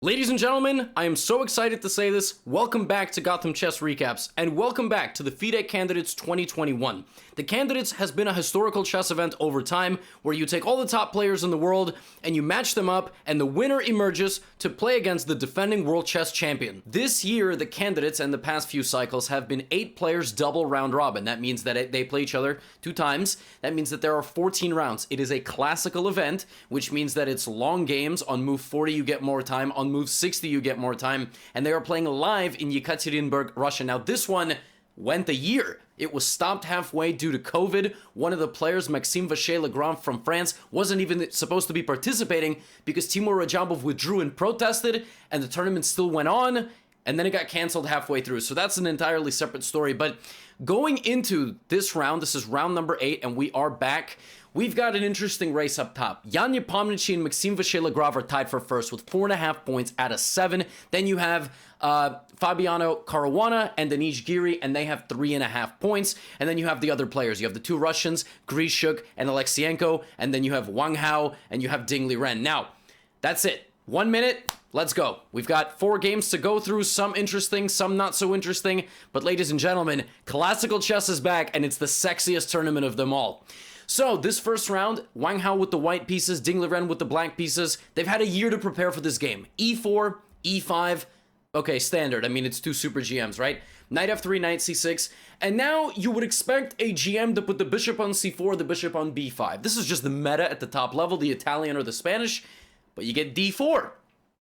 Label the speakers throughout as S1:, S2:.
S1: Ladies and gentlemen, I am so excited to say this. Welcome back to GothamChess Recaps, and welcome back to the FIDE Candidates 2021. The Candidates has been a historical chess event over time, where you take all the top players in the world, and you match them up, and the winner emerges to play against the defending world chess champion. This year, the Candidates and the past few cycles have been 8 players double round robin. That means that they play each other 2 times. That means that there are 14 rounds. It is a classical event, which means that it's long games. On move 40, you get more time. On move 60, you get more time, and they are playing live in Yekaterinburg, Russia. Now, this one went a year. It was stopped halfway due to COVID. One of the players, Maxime Vachier Lagrave from France, wasn't even supposed to be participating because Timur Rajabov withdrew and protested, and the tournament still went on, and then it got canceled halfway through. So that's an entirely separate story. But going into this round, this is round number 8, and we are back. We've got an interesting race up top. Nepomniachtchi and Maxime Vachier Lagrave are tied for first with 4.5 points out of 7. Then you have Fabiano, Caruana, and Anish, Giri, and they have 3.5 points. And then you have the other players. You have the 2 Russians, Grischuk and Alekseenko, and then you have Wang, and you have Liren. Now, that's it. 1 minute. Let's go. We've got 4 games to go through, some interesting, some not so interesting. But ladies and gentlemen, classical chess is back, and it's the sexiest tournament of them all. So, this first round, Wang with the white pieces, Liren with the black pieces. They've had a year to prepare for this game. E4, E5, okay, standard. I mean, it's 2 super GMs, right? Knight F3, Knight C6. And now you would expect a GM to put the bishop on C4, the bishop on B5. This is just the meta at the top level, the Italian or the Spanish. But you get D4.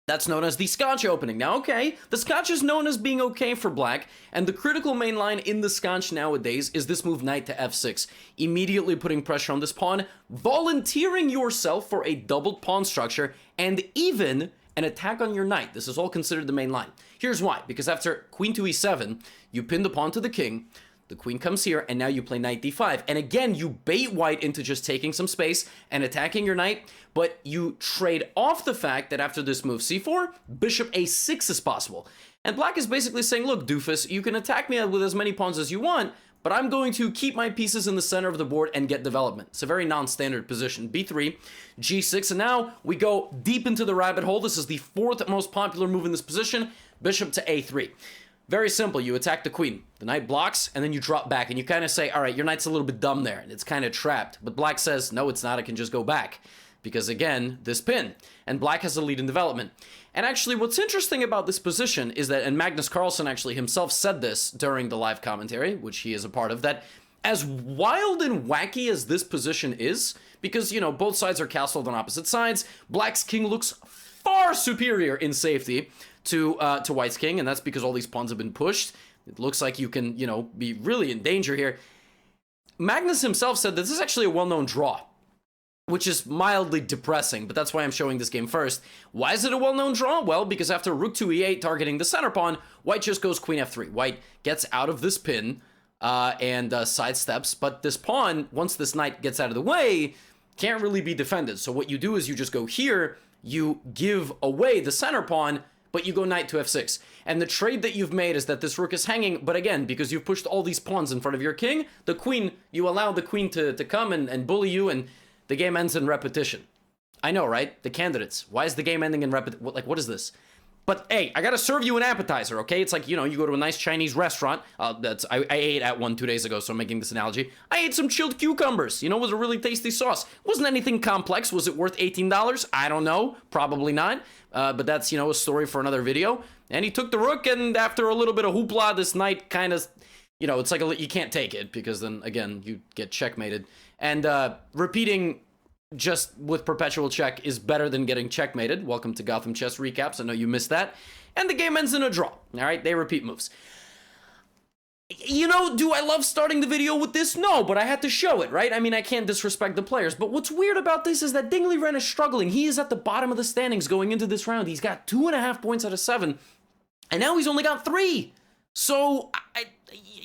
S1: That's known as the Scotch opening. Now, okay, the Scotch is known as being okay for black, and the critical main line in the Scotch nowadays is this move knight to f6, immediately putting pressure on this pawn, volunteering yourself for a doubled pawn structure, and even an attack on your knight. This is all considered the main line. Here's why. Because after queen to e7, you pin the pawn to the king, the queen comes here, and now you play knight d5. And again, you bait white into just taking some space and attacking your knight, but you trade off the fact that after this move c4, bishop a6 is possible. And black is basically saying, look, doofus, you can attack me with as many pawns as you want, but I'm going to keep my pieces in the center of the board and get development. It's a very non-standard position. b3, g6, and now we go deep into the rabbit hole. This is the 4th most popular move in this position, bishop to a3. Very simple. You attack the queen. The knight blocks, and then you drop back, and you kind of say, all right, your knight's a little bit dumb there, and it's kind of trapped. But black says, no, it's not. I can just go back. Because, again, this pin. And black has a lead in development. And actually, what's interesting about this position is that, and Magnus Carlsen actually himself said this during the live commentary, which he is a part of, that as wild and wacky as this position is, because, you know, both sides are castled on opposite sides, black's king looks far superior in safety to white's king, and that's because all these pawns have been pushed. It looks like you can, you know, be really in danger here. Magnus himself said that this is actually a well-known draw, which is mildly depressing, but that's why I'm showing this game first. Why is it a well-known draw? Well, because after rook to e8 targeting the center pawn, white just goes queen f3. White gets out of this pin and sidesteps, but this pawn, once this knight gets out of the way, can't really be defended. So what you do is you just go here, you give away the center pawn, but you go knight to f6. And the trade that you've made is that this rook is hanging, but again, because you've pushed all these pawns in front of your king, the queen, you allow the queen to come and bully you, and the game ends in repetition. I know, right? The Candidates. Why is the game ending in repetition? Like, what is this? But, hey, I gotta serve you an appetizer, okay? It's like, you know, you go to a nice Chinese restaurant. I ate at one 2 days ago, so I'm making this analogy. I ate some chilled cucumbers. You know, it was a really tasty sauce. Wasn't anything complex. Was it worth $18? I don't know. Probably not. But that's, you know, a story for another video. And he took the rook, and after a little bit of hoopla, this knight kind of, you know, it's like you can't take it, because then, again, you get checkmated. And repeating just with perpetual check is better than getting checkmated. Welcome to GothamChess Recaps. I know you missed that. And the game ends in a draw. All right, they repeat moves. You know, do I love starting the video with this? No, but I had to show it, right? I mean, I can't disrespect the players. But what's weird about this is that Liren is struggling. He is at the bottom of the standings going into this round. He's got 2.5 points out of 7. And now he's only got 3. So,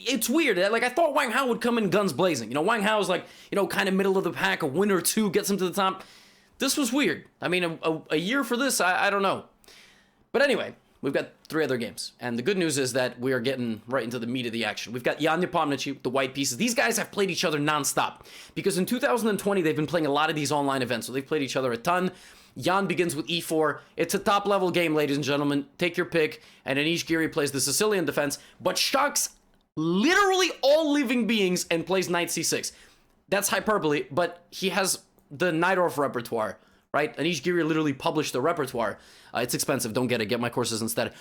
S1: it's weird. Like, I thought Wang would come in guns blazing. You know, Wang is like, you know, kind of middle of the pack, a win or 2, gets him to the top. This was weird. I mean, a year for this, I don't know. But anyway, we've got 3 other games. And the good news is that we are getting right into the meat of the action. We've got Nepomniachtchi with the white pieces. These guys have played each other nonstop. Because in 2020, they've been playing a lot of these online events. So they've played each other a ton. Jan begins with e4. It's a top-level game, ladies and gentlemen. Take your pick. And Anish Giri plays the Sicilian defense, but shocks literally all living beings and plays knight c6. That's hyperbole, but he has the Knight-Orf repertoire, right? Anish Giri literally published the repertoire. It's expensive, don't get it, get my courses instead.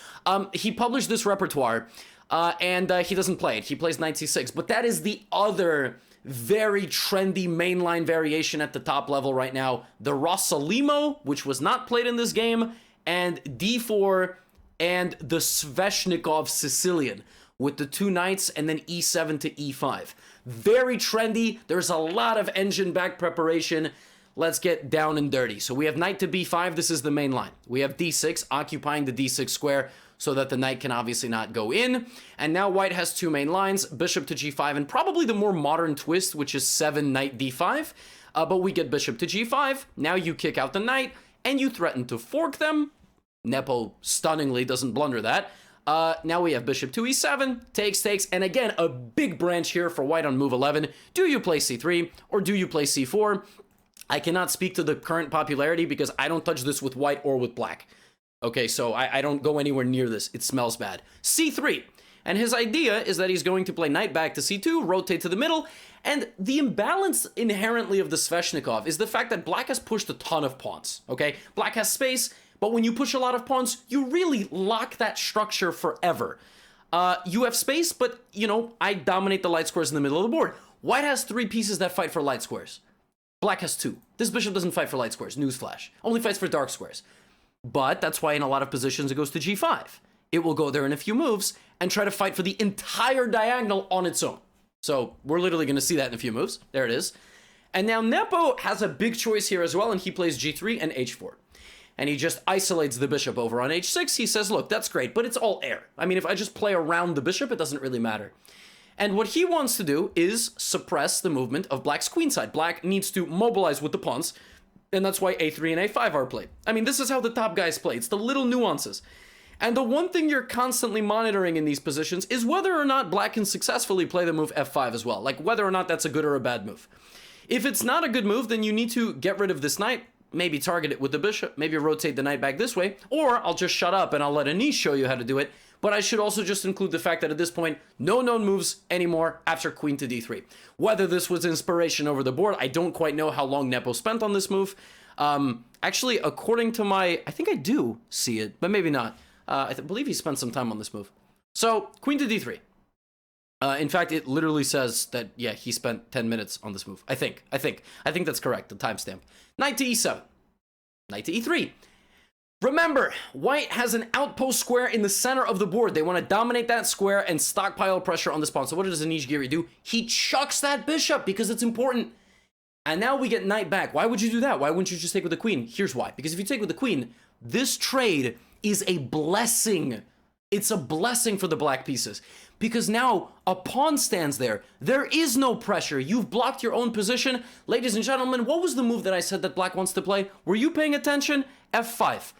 S1: He published this repertoire, and he doesn't play it. He plays knight c6, but that is the other very trendy mainline variation at the top level right now. The Rossolimo, which was not played in this game, and d4, and the Sveshnikov Sicilian, with the two knights and then e7 to e5. Very trendy. There's a lot of engine back preparation. Let's get down and dirty. So we have knight to b5. This is the main line. We have d6 occupying the d6 square so that the knight can obviously not go in. And now white has two main lines, bishop to g5, and probably the more modern twist, which is 7 knight d5. But we get bishop to g5. Now you kick out the knight, and you threaten to fork them. Nepo stunningly doesn't blunder that. Now we have bishop to e7, takes, and again, a big branch here for white on move 11. Do you play c3, or do you play c4? I cannot speak to the current popularity because I don't touch this with white or with black. Okay, so I don't go anywhere near this. It smells bad. c3. And his idea is that he's going to play knight back to c2, rotate to the middle, and the imbalance inherently of the Sveshnikov is the fact that black has pushed a ton of pawns, okay? Black has space, but when you push a lot of pawns, you really lock that structure forever. You have space, but, you know, I dominate the light squares in the middle of the board. White has 3 pieces that fight for light squares. Black has 2. This bishop doesn't fight for light squares, newsflash. Only fights for dark squares. But that's why in a lot of positions it goes to g5. It will go there in a few moves and try to fight for the entire diagonal on its own. So we're literally going to see that in a few moves. There it is. And now Nepo has a big choice here as well, and he plays g3 and h4. And he just isolates the bishop over on h6. He says, look, that's great, but it's all air. I mean, if I just play around the bishop, it doesn't really matter. And what he wants to do is suppress the movement of black's queenside. Black needs to mobilize with the pawns, and that's why a3 and a5 are played. I mean, this is how the top guys play. It's the little nuances. And the one thing you're constantly monitoring in these positions is whether or not black can successfully play the move f5 as well. Like, whether or not that's a good or a bad move. If it's not a good move, then you need to get rid of this knight, maybe target it with the bishop, maybe rotate the knight back this way, or I'll just shut up and I'll let Anish show you how to do it. But I should also just include the fact that at this point, no known moves anymore after queen to d3. Whether this was inspiration over the board, I don't quite know how long Nepo spent on this move. Actually, according to I think I do see it, but maybe not. I believe he spent some time on this move. So, queen to d3. In fact, it literally says that, yeah, he spent 10 minutes on this move. I think that's correct, the timestamp. Knight to e7. Knight to e3. Remember, white has an outpost square in the center of the board. They want to dominate that square and stockpile pressure on this pawn. So what does Anish Giri do? He chucks that bishop because it's important. And now we get knight back. Why would you do that? Why wouldn't you just take with the queen? Here's why. Because if you take with the queen, this trade is a blessing. It's a blessing for the black pieces. Because now a pawn stands there. There is no pressure. You've blocked your own position. Ladies and gentlemen, what was the move that I said that black wants to play? Were you paying attention? f5.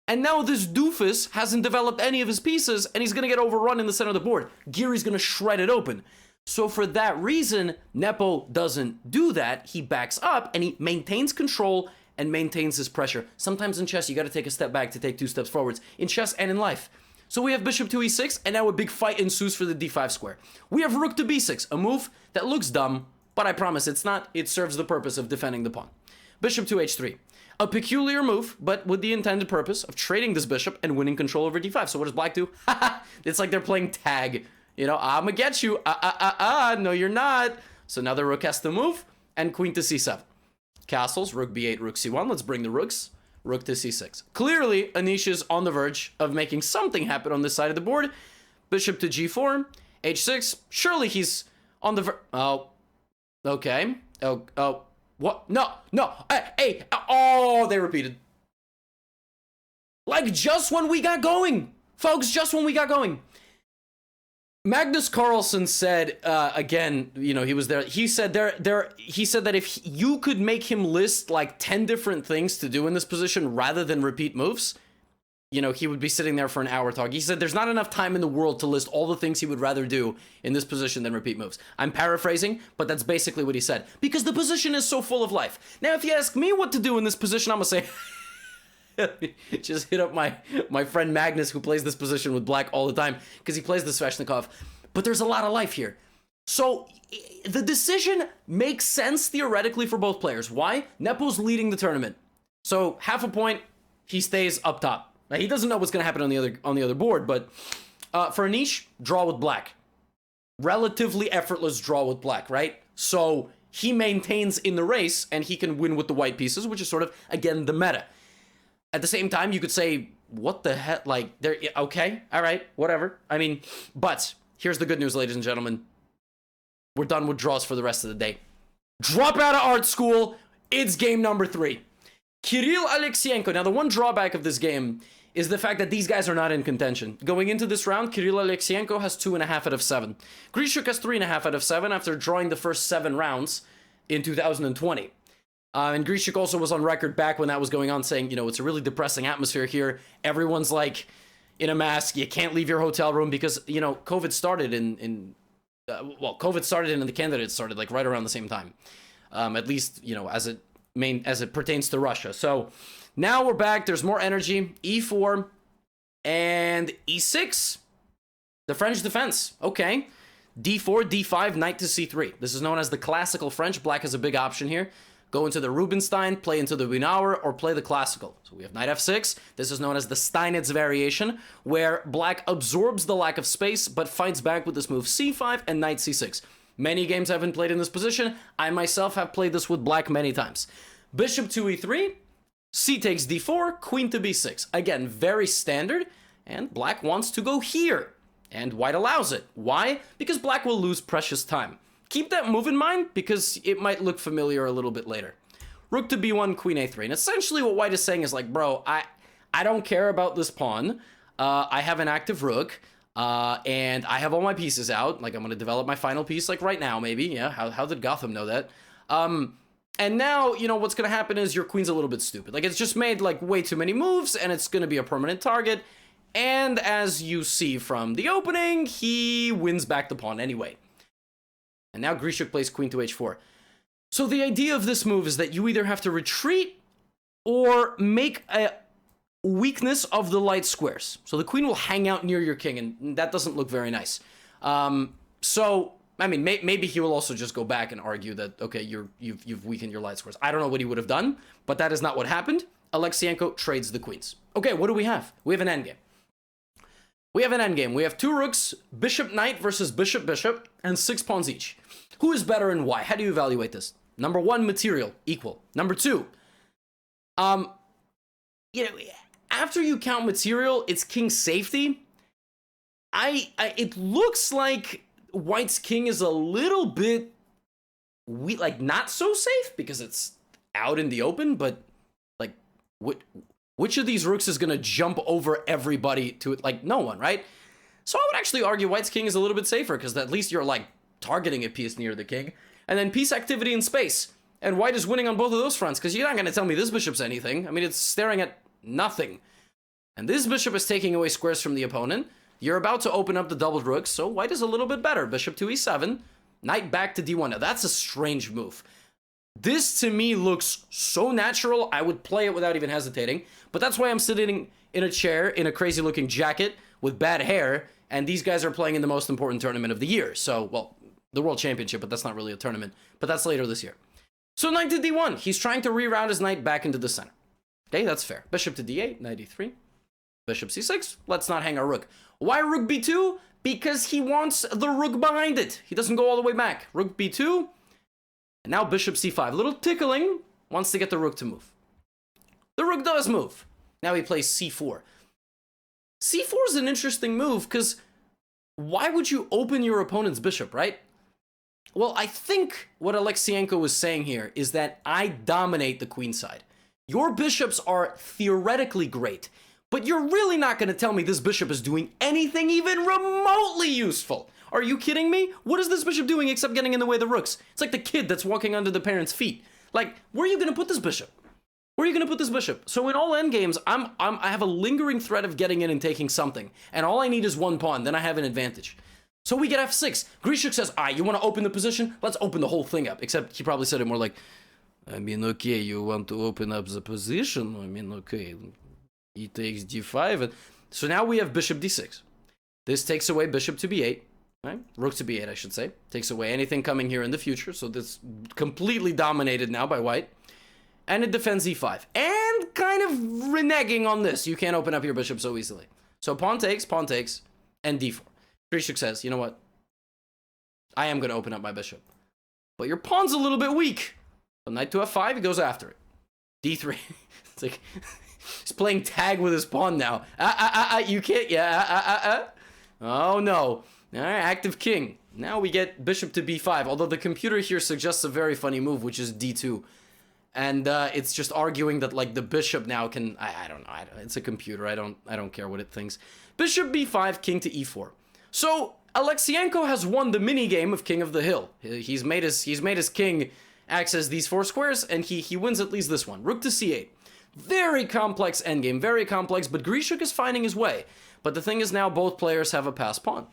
S1: And now this doofus hasn't developed any of his pieces, and he's going to get overrun in the center of the board. Giri's going to shred it open. So for that reason, Nepo doesn't do that. He backs up, and he maintains control and maintains his pressure. Sometimes in chess, you got to take a step back to take 2 steps forwards. In chess and in life. So we have bishop to e6, and now a big fight ensues for the d5 square. We have rook to b6, a move that looks dumb, but I promise it's not. It serves the purpose of defending the pawn. Bishop to h3. A peculiar move, but with the intended purpose of trading this bishop and winning control over d5. So what does black do? It's like they're playing tag. You know, I'ma get you. No you're not. So now the rook has to move, and queen to c7. Castles, rook b8, rook c1. Let's bring the rooks. Rook to c6. Clearly, Anish is on the verge of making something happen on this side of the board. Bishop to g4, h6. Surely he's on the verge. Oh, okay. Oh. What? No. Hey, oh, they repeated. Like, just when we got going. Folks, just when we got going. Magnus Carlsen said, again, you know, he was there. He said he said that if you could make him list like 10 different things to do in this position rather than repeat moves, you know, he would be sitting there for an hour talking. He said there's not enough time in the world to list all the things he would rather do in this position than repeat moves. I'm paraphrasing, but that's basically what he said. Because the position is so full of life. Now, if you ask me what to do in this position, I'm going to say, Just hit up my friend Magnus, who plays this position with black all the time, because he plays the Sveshnikov. But there's a lot of life here. So the decision makes sense theoretically for both players. Why? Nepo's leading the tournament. So half a point, he stays up top. Now, he doesn't know what's going to happen on the other board, but for Anish, draw with black. Relatively effortless draw with black, right? So he maintains in the race, and he can win with the white pieces, which is sort of, again, the meta. At the same time, you could say, what the heck? Like, okay, all right, whatever. I mean, but here's the good news, ladies and gentlemen. We're done with draws for the rest of the day. Drop out of art school. It's game number 3. Kirill, Alekseenko. Now, the one drawback of this game is the fact that these guys are not in contention. Going into this round, Kirill Alekseenko has 2.5 out of 7. Grischuk has 3.5 out of 7 after drawing the first 7 rounds in 2020. And Grischuk also was on record back when that was going on saying, you know, it's a really depressing atmosphere here. Everyone's like in a mask. You can't leave your hotel room because, you know, COVID started COVID started and the candidates started like right around the same time. At least, you know, as it pertains to Russia. So now we're back. There's more energy. E4 and E6. The French defense. Okay. D4, D5, knight to C3. This is known as the classical French. Black has a big option here. Go into the Rubinstein, play into the Wiener, or play the classical. So we have knight F6. This is known as the Steinitz variation, where black absorbs the lack of space, but fights back with this move C5 and knight C6. Many games I've been played in this position. I myself have played this with black many times. Bishop to E3, C takes D4, queen to B6. Again, very standard, and black wants to go here, and white allows it. Why? Because black will lose precious time. Keep that move in mind, because it might look familiar a little bit later. Rook to B1, queen A3. And essentially what white is saying is like, bro, I don't care about this pawn. I have an active rook, and I have all my pieces out. Like, I'm going to develop my final piece, like, right now, maybe. Yeah, how did Gotham know that? And now, you know, what's going to happen is your queen's a little bit stupid. Like, it's just made, like, way too many moves, and it's going to be a permanent target. And as you see from the opening, he wins back the pawn anyway. And now Grischuk plays queen to h4. So the idea of this move is that you either have to retreat or make a weakness of the light squares. So the queen will hang out near your king, and that doesn't look very nice. So, I mean, maybe he will also just go back and argue that, okay, you've weakened your light squares. I don't know what he would have done, but that is not what happened. Alekseenko trades the queens. Okay, what do we have? We have an endgame. We have an endgame. We have 2 rooks, bishop-knight versus bishop-bishop, and 6 pawns each. Who is better and why? How do you evaluate this? Number 1, material, equal. Number 2, you know, after you count material, it's king's safety. It looks like white's king is a little bit, like, not so safe because it's out in the open, but, like, which of these rooks is going to jump over everybody to it? Like, no one, right? So I would actually argue white's king is a little bit safer because at least you're, like, targeting a piece near the king. And then piece activity in space. And white is winning on both of those fronts because you're not going to tell me this bishop's anything. I mean, it's staring at nothing. And this bishop is taking away squares from the opponent. You're about to open up the doubled rooks, so white is a little bit better. Bishop to e7, knight back to d1. Now, that's a strange move. This, to me, looks so natural, I would play it without even hesitating. But that's why I'm sitting in a chair in a crazy-looking jacket with bad hair, and these guys are playing in the most important tournament of the year. So, well, the World Championship, but that's not really a tournament. But that's later this year. So, knight to d1. He's trying to reroute his knight back into the center. Okay, that's fair. Bishop to d8, knight e3. Bishop c6. Let's not hang our rook. Why rook b2? Because he wants the rook behind it. He doesn't go all the way back. Rook b2. And now bishop c5. A little tickling. Wants to get the rook to move. The rook does move. Now he plays c4. c4 is an interesting move because why would you open your opponent's bishop, right? Well, I think what Alekseenko was saying here is that I dominate the queen side. Your bishops are theoretically great, but you're really not going to tell me this bishop is doing anything even remotely useful. Are you kidding me? What is this bishop doing except getting in the way of the rooks? It's like the kid that's walking under the parents' feet. Like, where are you going to put this bishop? Where are you going to put this bishop? So in all endgames, I have a lingering threat of getting in and taking something. And all I need is one pawn. Then I have an advantage. So we get f6. Grischuk says, you want to open the position? Let's open the whole thing up. Except he probably said it more like, I mean, okay, you want to open up the position? I mean, okay, He takes d5. And so now we have bishop d6. This takes away bishop to b8. Right? Rook to b8, I should say. Takes away anything coming here in the future. So this completely dominated now by white. And it defends e5. And kind of reneging on this. You can't open up your bishop so easily. So pawn takes, and d4. Grischuk says, you know what? I am going to open up my bishop. But your pawn's a little bit weak. So knight to f5, he goes after it. d3. It's like, he's playing tag with his pawn now. You can't, Oh, no. All right, active king. Now we get bishop to b5, although the computer here suggests a very funny move, which is d2. And it's just arguing that, like, the bishop now can... I don't know. It's a computer. I don't care what it thinks. Bishop b5, king to e4. So Alekseenko has won the mini game of King of the Hill. He's made his king access these 4 squares, and he wins at least this one. Rook to c8. Very complex endgame, very complex, but Grischuk is finding his way. But the thing is now both players have a passed pawn.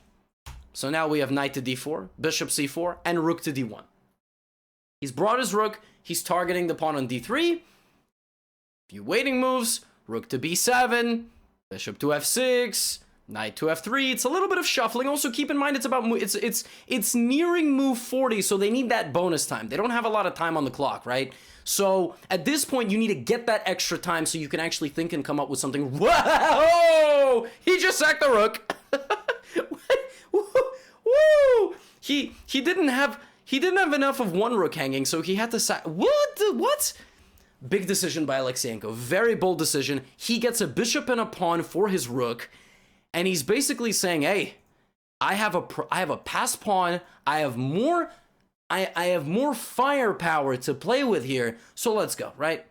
S1: So now we have knight to d4, bishop c4, and rook to d1. He's brought his rook, he's targeting the pawn on d3. Few waiting moves, rook to b7, bishop to f6, knight to f3. It's a little bit of shuffling. Also keep in mind it's nearing move 40, so they need that bonus time. They don't have a lot of time on the clock, right? So at this point you need to get that extra time so you can actually think and come up with something. Whoa! He just sacked the rook. Woo! He didn't have enough of one rook hanging, so he had to sack. What? Big decision by Alekseenko. Very bold decision. He gets a bishop and a pawn for his rook, and he's basically saying, "Hey, I have a passed pawn. I have more firepower to play with here. So let's go." Right?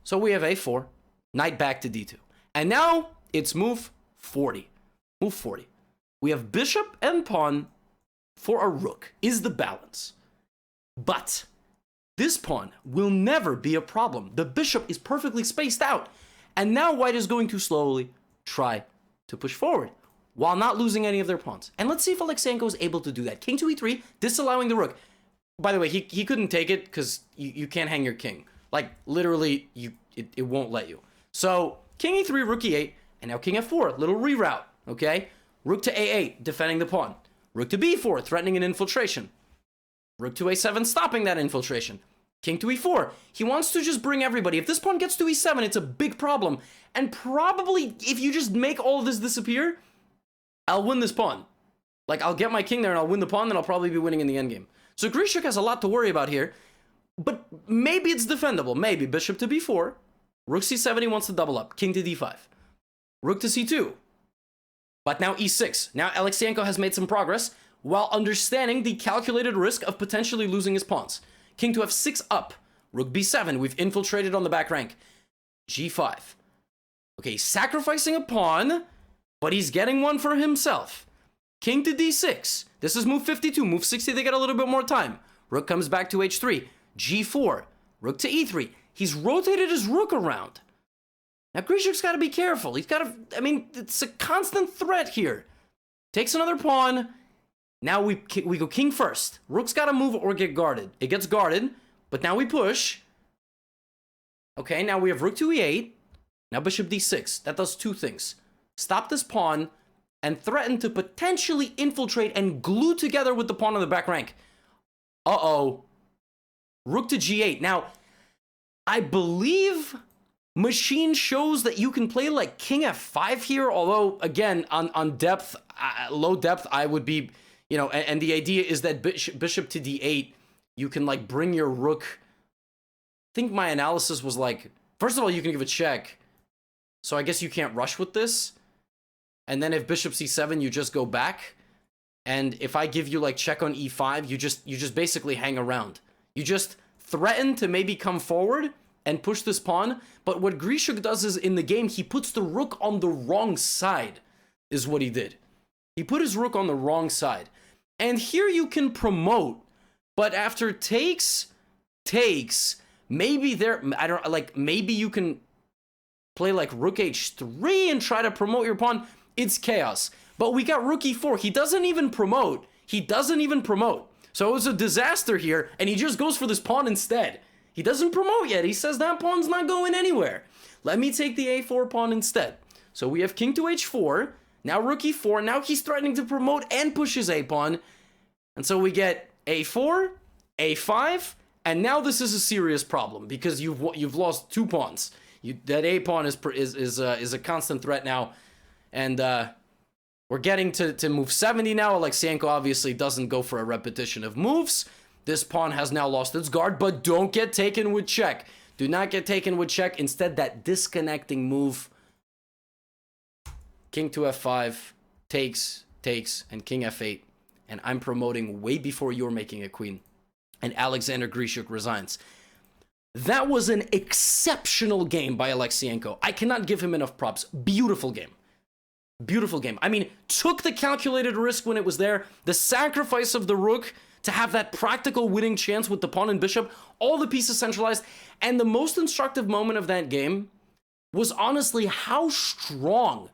S1: So we have a4, knight back to d2, and now it's move 40. Move 40. We have bishop and pawn for a rook is the balance. But this pawn will never be a problem. The bishop is perfectly spaced out. And now white is going to slowly try to push forward while not losing any of their pawns. And let's see if Alekseenko is able to do that. King to e3, disallowing the rook. By the way, he couldn't take it because you can't hang your king. Like, literally, it won't let you. So, king e3, rook e8, and now king f4, little reroute, okay? Rook to a8, defending the pawn. Rook to b4, threatening an infiltration. Rook to a7, stopping that infiltration. King to e4. He wants to just bring everybody. If this pawn gets to e7, it's a big problem. And probably, if you just make all of this disappear, I'll win this pawn. Like, I'll get my king there and I'll win the pawn, then I'll probably be winning in the endgame. So Grischuk has a lot to worry about here. But maybe it's defendable. Maybe. Bishop to b4. Rook c7, he wants to double up. King to d5. Rook to c2. But now e6. Now Alekseenko has made some progress while understanding the calculated risk of potentially losing his pawns. King to f6 up. Rook b7. We've infiltrated on the back rank. g5. Okay, sacrificing a pawn, but he's getting one for himself. King to d6. This is move 52. Move 60, they get a little bit more time. Rook comes back to h3. g4. Rook to e3. He's rotated his rook around. Now, Grischuk's got to be careful. He's got to... I mean, it's a constant threat here. Takes another pawn. Now we go king first. Rook's got to move or get guarded. It gets guarded, but now we push. Okay, now we have rook to e8. Now bishop d6. That does two things. Stop this pawn and threaten to potentially infiltrate and glue together with the pawn on the back rank. Uh-oh. Rook to g8. Now, I believe... Machine shows that you can play like king f5 here, although again on depth, low depth, I would be, you know, and the idea is that bishop to d8, you can like bring your rook. I think my analysis was like, first of all, you can give a check, so I guess you can't rush with this, and then if bishop c7, you just go back, and if I give you like check on e5, you just basically hang around. You just threaten to maybe come forward and push this pawn, but what Grischuk does is, in the game, he puts the rook on the wrong side, is what he did. He put his rook on the wrong side. And here you can promote, but after takes, maybe maybe you can play like rook h3 and try to promote your pawn. It's chaos. But we got rook e4. He doesn't even promote. So it was a disaster here, and he just goes for this pawn instead. He doesn't promote yet. He says that pawn's not going anywhere. Let me take the a4 pawn instead. So we have king to h4, now rook e4, now he's threatening to promote and push his a pawn. And so we get a4, a5, and now this is a serious problem because you've lost 2 pawns. That a pawn is a constant threat now, and we're getting to move 70 now. Alekseenko obviously doesn't go for a repetition of moves. This pawn has now lost its guard, but don't get taken with check. Do not get taken with check. Instead, that disconnecting move. King to f5, takes, and king f8. And I'm promoting way before you're making a queen. And Alexander Grischuk resigns. That was an exceptional game by Alekseenko. I cannot give him enough props. Beautiful game. Beautiful game. I mean, took the calculated risk when it was there. The sacrifice of the rook to have that practical winning chance with the pawn and bishop. All the pieces centralized. And the most instructive moment of that game was honestly how strong...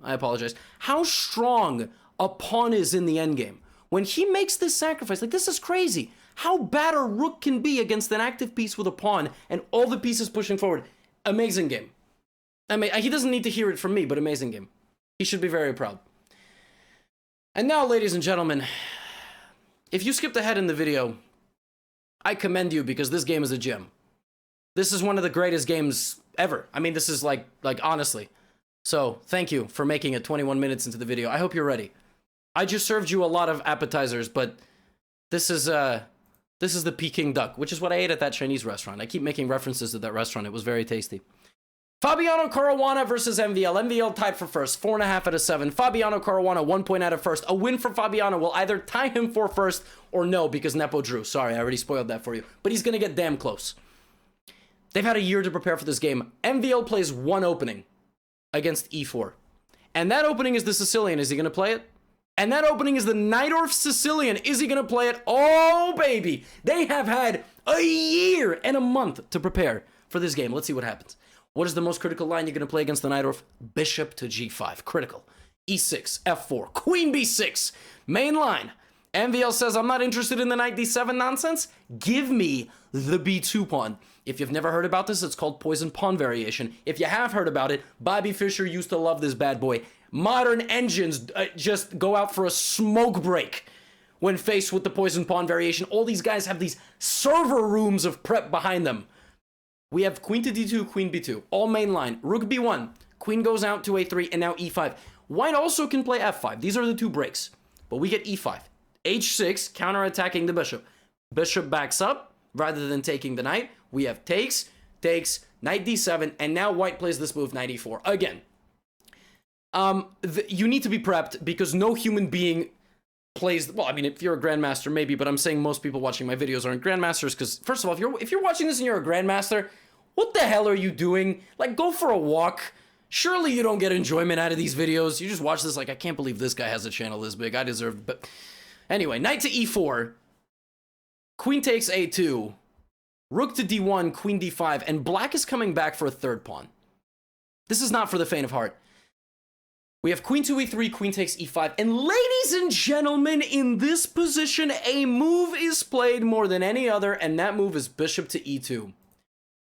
S1: I apologize. How strong a pawn is in the endgame. When he makes this sacrifice, like, this is crazy. How bad a rook can be against an active piece with a pawn and all the pieces pushing forward. Amazing game. I mean, he doesn't need to hear it from me, but amazing game. He should be very proud. And now, ladies and gentlemen, if you skipped ahead in the video, I commend you because this game is a gem. This is one of the greatest games ever. I mean, this is like honestly. So, thank you for making it 21 minutes into the video. I hope you're ready. I just served you a lot of appetizers, but this is the Peking duck, which is what I ate at that Chinese restaurant. I keep making references to that restaurant. It was very tasty. Fabiano Caruana versus MVL. MVL tied for first, 4.5 out of 7. Fabiano Caruana, 1 point out of first. A win for Fabiano will either tie him for first or no, because Nepo drew. Sorry, I already spoiled that for you. But he's going to get damn close. They've had a year to prepare for this game. MVL plays one opening against e4. And that opening is the Sicilian. Is he going to play it? And that opening is the Najdorf Sicilian. Is he going to play it? Oh, baby. They have had a year and a month to prepare for this game. Let's see what happens. What is the most critical line you're going to play against the Najdorf? Bishop to g5. Critical. e6, f4, queen b6. Main line. MVL says, I'm not interested in the knight d7 nonsense. Give me the b2 pawn. If you've never heard about this, it's called poison pawn variation. If you have heard about it, Bobby Fischer used to love this bad boy. Modern engines just go out for a smoke break when faced with the poison pawn variation. All these guys have these server rooms of prep behind them. We have queen to d2, queen b2. All main line. Rook b1. Queen goes out to a3, and now e5. White also can play f5. These are the 2 breaks. But we get e5. h6, counterattacking the bishop. Bishop backs up rather than taking the knight. We have takes, knight d7, and now white plays this move, knight e4. Again, you need to be prepped because no human being plays... Well, I mean, if you're a grandmaster, maybe, but I'm saying most people watching my videos aren't grandmasters because, first of all, if you're watching this and you're a grandmaster, what the hell are you doing? Like, go for a walk. Surely you don't get enjoyment out of these videos. You just watch this like, I can't believe this guy has a channel this big. I deserve... But anyway, knight to e4. Queen takes a2. Rook to d1, queen d5, and black is coming back for a third pawn. This is not for the faint of heart. We have queen to e3, queen takes e5, and ladies and gentlemen, in this position, a move is played more than any other, and that move is bishop to e2.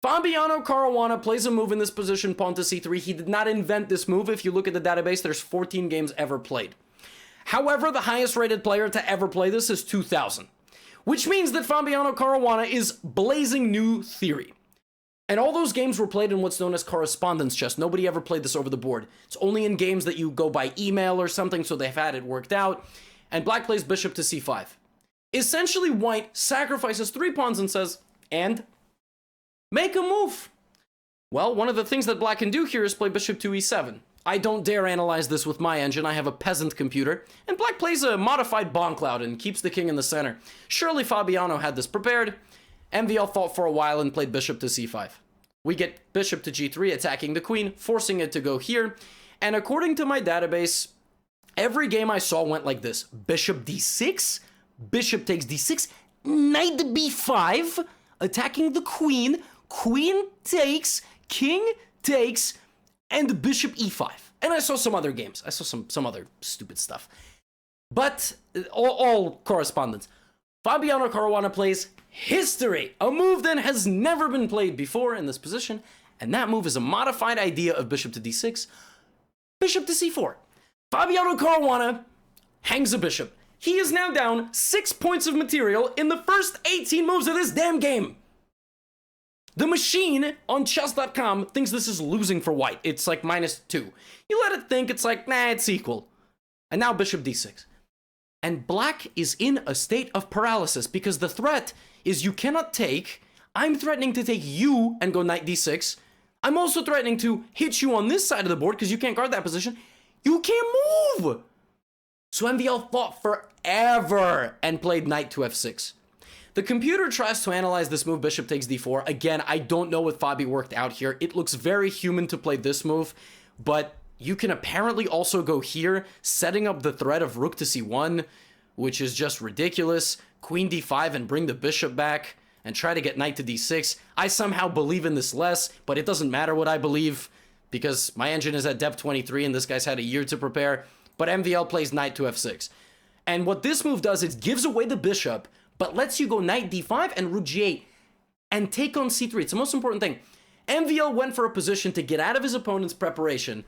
S1: Fabiano Caruana plays a move in this position, pawn to c3. He did not invent this move. If you look at the database, there's 14 games ever played. However, the highest rated player to ever play this is 2000. Which means that Fabiano Caruana is blazing new theory. And all those games were played in what's known as correspondence chess. Nobody ever played this over the board. It's only in games that you go by email or something, so they've had it worked out. And black plays bishop to c5. Essentially, white sacrifices 3 pawns and says, and make a move. Well, one of the things that black can do here is play bishop to e7. I don't dare analyze this with my engine. I have a peasant computer. And black plays a modified bomb cloud and keeps the king in the center. Surely Fabiano had this prepared. MVL thought for a while and played bishop to c5. We get bishop to g3, attacking the queen, forcing it to go here. And according to my database, every game I saw went like this. Bishop d6, bishop takes d6, knight b5, attacking the queen, queen takes, king takes, and bishop e5. And I saw some other games. I saw some other stupid stuff. But all correspondence. Fabiano Caruana plays history. A move that has never been played before in this position. And that move is a modified idea of bishop to d6, bishop to c4. Fabiano Caruana hangs a bishop. He is now down 6 points of material in the first 18 moves of this damn game. The machine on chess.com thinks this is losing for white. It's like -2. You let it think, it's like, nah, it's equal. And now bishop d6. And black is in a state of paralysis because the threat is you cannot take. I'm threatening to take you and go knight d6. I'm also threatening to hit you on this side of the board because you can't guard that position. You can't move. So MVL fought forever and played knight to f6. The computer tries to analyze this move, bishop takes d4. Again, I don't know what Fabi worked out here. It looks very human to play this move, but you can apparently also go here, setting up the threat of rook to c1, which is just ridiculous. Queen d5 and bring the bishop back and try to get knight to d6. I somehow believe in this less, but it doesn't matter what I believe because my engine is at depth 23 and this guy's had a year to prepare. But MVL plays knight to f6. And what this move does is gives away the bishop, but lets you go knight d5 and rook g8 and take on c3. It's the most important thing. MVL went for a position to get out of his opponent's preparation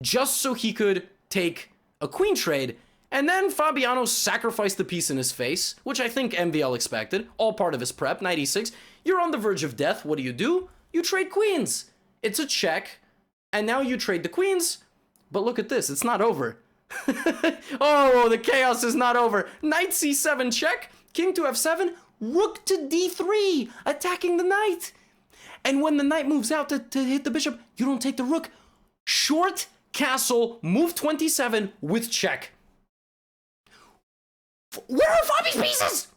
S1: just so he could take a queen trade, and then Fabiano sacrificed the piece in his face, which I think MVL expected, all part of his prep, knight e6. You're on the verge of death, what do? You trade queens. It's a check, and now you trade the queens, but look at this, it's not over. Oh, the chaos is not over. Knight c7 check, king to f7, rook to d3, attacking the knight. And when the knight moves out to hit the bishop, you don't take the rook. Short castle, move 27 with check. Where are Fabi's pieces?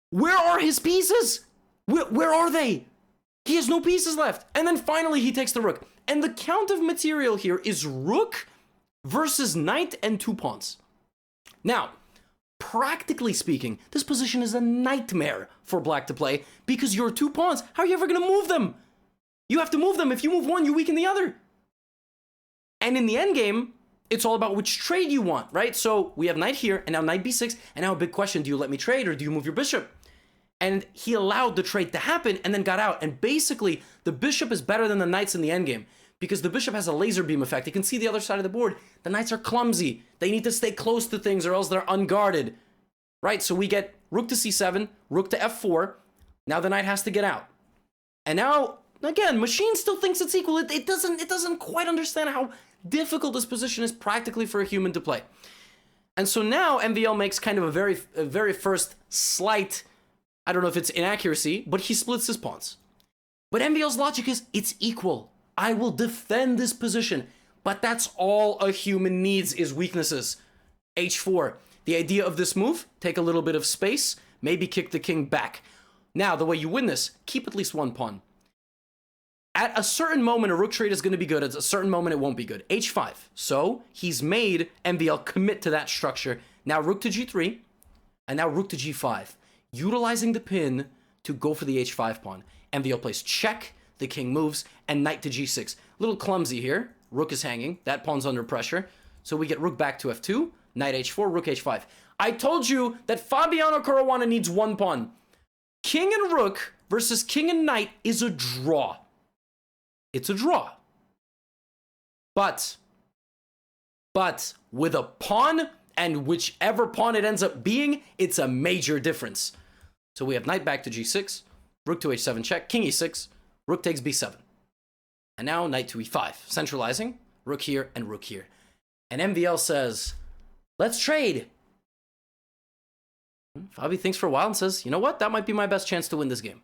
S1: Where are his pieces? Where are they? He has no pieces left. And then finally he takes the rook. And the count of material here is rook versus knight and 2 pawns. Now, practically speaking, this position is a nightmare for black to play because your 2 pawns, how are you ever going to move them? You have to move them. If you move one, you weaken the other. And in the endgame, it's all about which trade you want, right? So we have knight here, and now knight b6, and now a big question, do you let me trade or do you move your bishop? And he allowed the trade to happen and then got out. And basically, the bishop is better than the knights in the endgame because the bishop has a laser beam effect. You can see the other side of the board. The knights are clumsy. They need to stay close to things or else they're unguarded, right? So we get rook to c7, rook to f4. Now the knight has to get out. And now, again, machine still thinks it's equal. It doesn't quite understand how difficult this position is practically for a human to play. And so now MVL makes kind of a very first slight, I don't know if it's inaccuracy, but he splits his pawns. But MVL's logic is, it's equal. I will defend this position. But that's all a human needs is weaknesses. h4. The idea of this move, take a little bit of space, maybe kick the king back. Now, the way you win this, keep at least 1 pawn. At a certain moment, a rook trade is going to be good. At a certain moment, it won't be good. h5. So he's made MVL commit to that structure. Now rook to g3, and now rook to g5. Utilizing the pin to go for the h5 pawn. MVL plays check, the king moves, and knight to g6. Little clumsy here. Rook is hanging. That pawn's under pressure. So we get rook back to f2, knight h4, rook h5. I told you that Fabiano Caruana needs 1 pawn. King and rook versus king and knight is a draw. It's a draw. But with a pawn, and whichever pawn it ends up being, it's a major difference. So we have knight back to g6, rook to h7 check, king e6, rook takes b7. And now knight to e5, centralizing, rook here and rook here. And MVL says, let's trade. Fabi thinks for a while and says, you know what? That might be my best chance to win this game.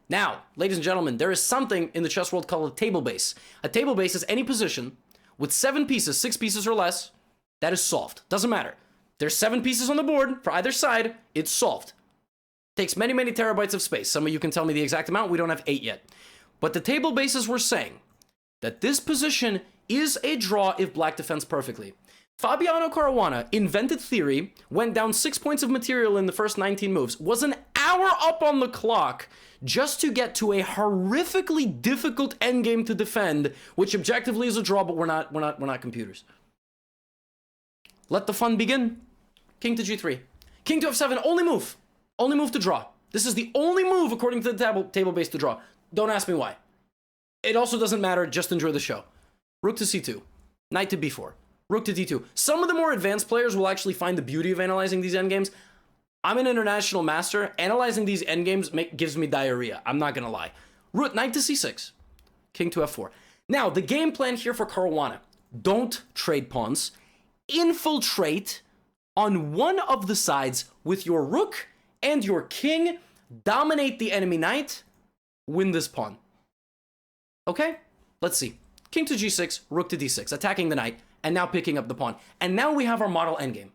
S1: Now, ladies and gentlemen, there is something in the chess world called a table base. A table base is any position with 7 pieces, 6 pieces or less, that is solved. Doesn't matter. There's 7 pieces on the board for either side, it's solved. Takes many, many terabytes of space. Some of you can tell me the exact amount, we don't have 8 yet. But the table bases were saying that this position is a draw if black defends perfectly. Fabiano Caruana invented theory, went down 6 points of material in the first 19 moves, was an hour up on the clock just to get to a horrifically difficult endgame to defend, which objectively is a draw, but we're not computers. Let the fun begin. King to g3. King to f7, only move to draw. This is the only move according to the table base to draw. Don't ask me why. It also doesn't matter, just enjoy the show. Rook to c2, knight to b4, rook to d2. Some of the more advanced players will actually find the beauty of analyzing these endgames. I'm an international master. Analyzing these endgames gives me diarrhea. I'm not gonna lie. Rook, knight to c6, king to f4. Now, the game plan here for Caruana. Don't trade pawns. Infiltrate on one of the sides with your rook and your king. Dominate the enemy knight. Win this pawn. Okay? Let's see. King to g6, rook to d6, attacking the knight, and now picking up the pawn. And now we have our model endgame.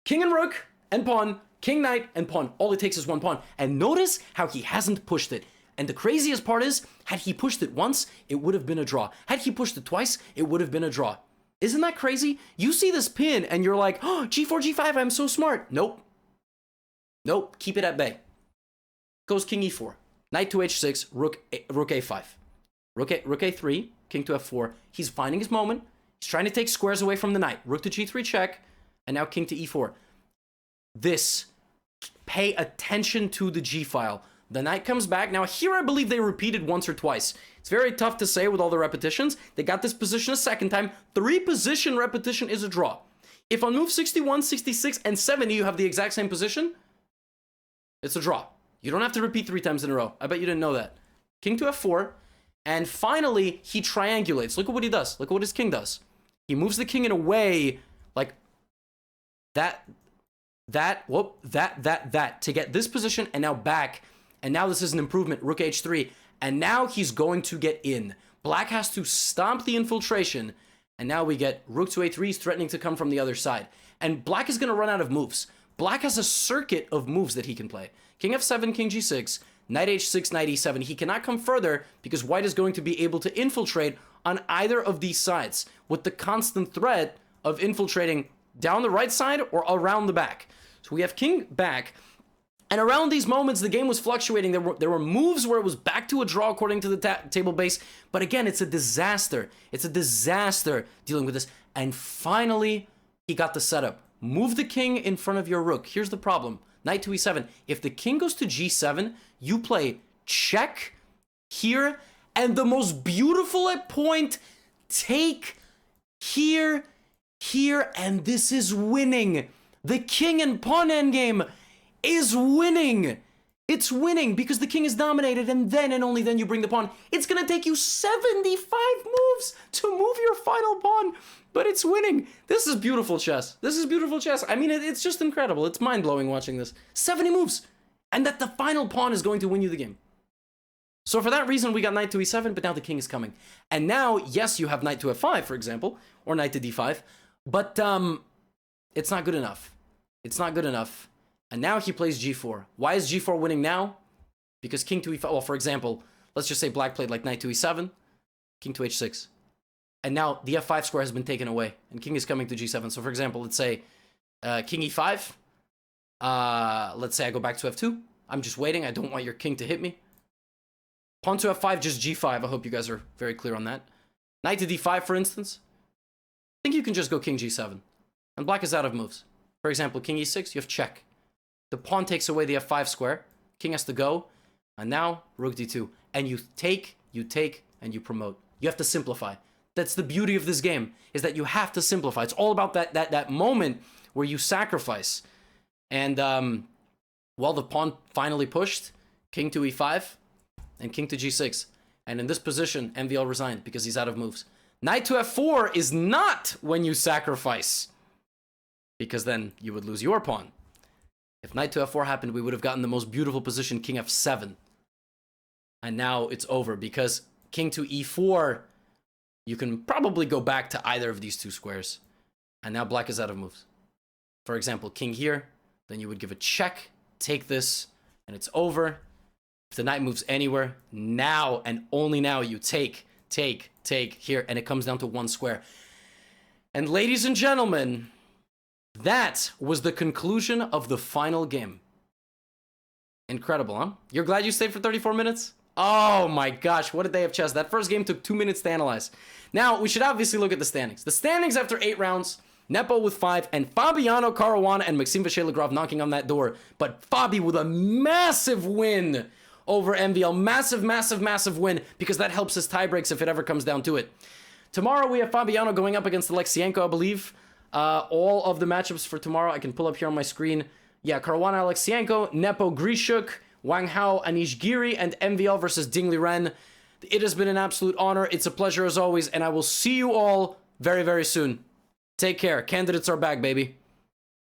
S1: King and rook and pawn, king, knight, and pawn. All it takes is one pawn. And notice how he hasn't pushed it. And the craziest part is, had he pushed it once, it would have been a draw. Had he pushed it twice, it would have been a draw. Isn't that crazy? You see this pin and you're like, oh, g4, g5, I'm so smart. Nope. Nope, keep it at bay. Goes king e4, knight to h6, rook a5. Rook a3, king to f4. He's finding his moment. He's trying to take squares away from the knight. Rook to g3 check, and now king to e4. Pay attention to the g file. The knight comes back. Now here I believe they repeated once or twice. It's very tough to say with all the repetitions. They got this position a second time. 3 position repetition is a draw. If on move 61, 66, and 70 you have the exact same position, it's a draw. You don't have to repeat 3 times in a row. I bet you didn't know that. King to f4. And finally, he triangulates. Look at what he does. Look at what his king does. He moves the king in a way like that, to get this position and now back. And now this is an improvement. Rook h3. And now he's going to get in. Black has to stomp the infiltration. And now we get rook to a3. He's threatening to come from the other side. And black is going to run out of moves. Black has a circuit of moves that he can play. King f7, king g6, knight h6, knight e7. He cannot come further because white is going to be able to infiltrate on either of these sides with the constant threat of infiltrating down the right side or around the back. So we have king back. And around these moments, the game was fluctuating. There were moves where it was back to a draw according to the table base. But again, it's a disaster. It's a disaster dealing with this. And finally, he got the setup. Move the king in front of your rook. Here's the problem. Knight to e7. If the king goes to g7, you play check here. And the most beautiful at point, take here, and this is winning. The king and pawn endgame is winning. It's winning because the king is dominated, and then and only then you bring the pawn. It's gonna take you 75 moves to move your final pawn, but it's winning. This is beautiful chess. This is beautiful chess. I mean, it's just incredible. It's mind-blowing watching this. 70 moves, and that the final pawn is going to win you the game. So for that reason, we got knight to e7, but now the king is coming. And now, yes, you have knight to f5, for example, or knight to d5, but it's not good enough. It's not good enough. And now he plays g4. Why is g4 winning now? Because king to e5, well, for example, let's just say black played like knight to e7, king to h6. And now the f5 square has been taken away, and king is coming to g7. So for example, let's say king e5. Let's say I go back to f2. I'm just waiting. I don't want your king to hit me. Pawn to f5, just g5. I hope you guys are very clear on that. Knight to d5, for instance. I think you can just go king g7. And black is out of moves. For example, king e6, you have check. The pawn takes away the f5 square. King has to go. And now, rook d2. And you take, and you promote. You have to simplify. That's the beauty of this game, is that you have to simplify. It's all about that moment where you sacrifice. And, well, the pawn finally pushed. King to e5. And king to g6. And in this position, MVL resigned because he's out of moves. Knight to f4 is not when you sacrifice, because then you would lose your pawn. If knight to f4 happened, we would have gotten the most beautiful position, king f7. And now it's over, because king to e4, you can probably go back to either of these two squares. And now black is out of moves. For example, king here, then you would give a check, take this, and it's over. If the knight moves anywhere, now and only now you take here, and it comes down to one square. And ladies and gentlemen, that was the conclusion of the final game. Incredible, huh? You're glad you stayed for 34 minutes? Oh my gosh, what a day of chess. That first game took 2 minutes to analyze. Now, we should obviously look at the standings. The standings after 8 rounds, Nepo with 5, and Fabiano, Caruana, and Maxime, Vachier, Lagrave knocking on that door. But Fabi with a massive win over MVL. Massive, massive, massive win, because that helps his tie breaks if it ever comes down to it. Tomorrow we have Fabiano going up against Alekseenko, I believe. All of the matchups for tomorrow I can pull up here on my screen. Yeah, Caruana, Alekseenko, Nepo, Grischuk, Wang, Anish, Giri, and MVL versus Liren. It has been an absolute honor. It's a pleasure as always, and I will see you all very, very soon. Take care. Candidates are back, baby.